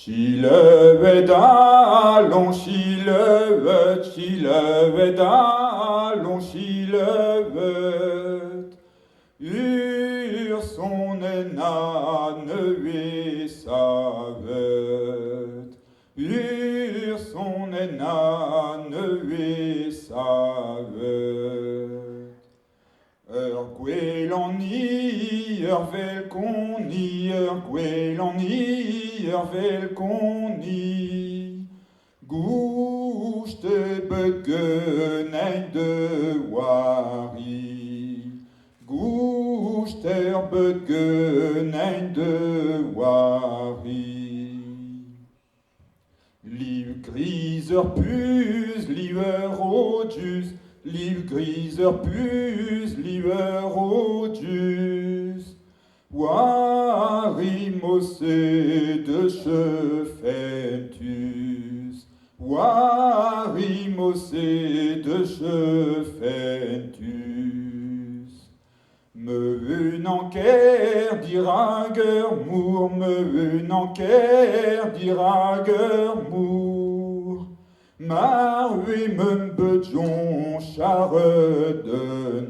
Skiløvedalen, skiløvedalen, skiløvet. Ur sånne navne vi savet. Ur sånne navne vi savet. Gwelani, velkoni, gwelani, velkoni. Gouste begønei de wari. Gouster begønei de wari. Liv griser pus, liver rådjus. Liv griser pus, liver rådjus. Wari mosse de chefentus. Wari mosse de chefentus. Me nanker dirager mour, me nanker dirager mour. Maar oui me bedjon chare de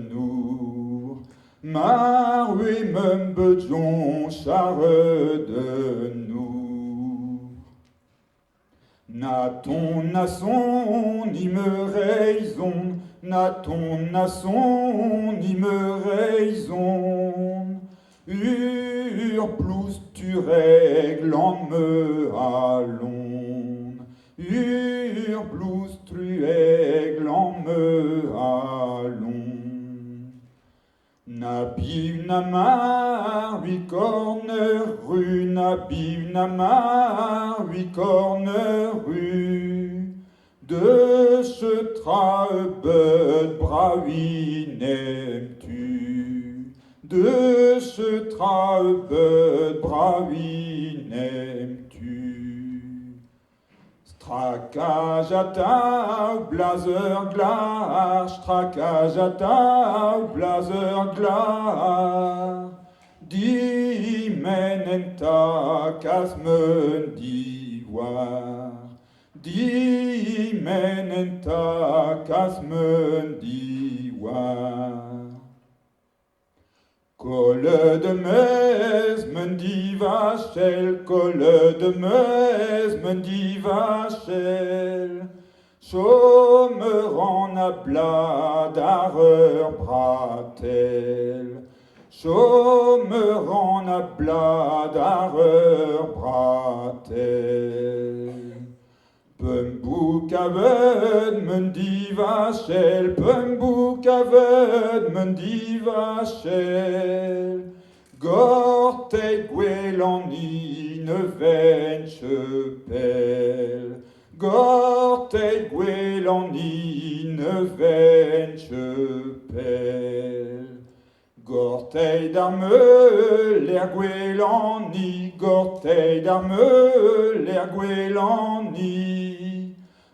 nour. Maar oui me bedjon chare de nour. N'a-ton nasson ni me raison, n'a-ton nasson ni me raison. Ur plus tu règles en me allons. Ur plus tu règles en me allons. Nabiv namar, 8 cornes rue, Nabiv namar, 8 cornes rue. De ce traebet bravi n'aimes-tu? De ce traebet bravi n'aimes-tu? Strakajata, blazer glar, strakajata, blazer glar. Dimenenta casmen d'ivoire. Dimenenta casmen d'ivoire. Colle de mes, mendi vachel, colle de mes, mendi vachel. Chômerant à bladareur bratel. Chômerant à bladareur bratel. Pembouk aved mendi vachel, pembouk aved mendi vachel. Gortei gwelani ne ven chepel. Gortei gwelani ne ven chepel. Gortei d'arme l'air gwelani, gortei d'arme l'air gwelani.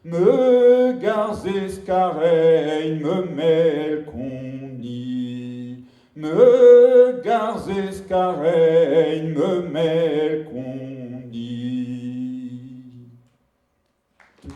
Me garzez careil, me mêle qu'on y. Me garzez careil, me mêle qu'on y. Tout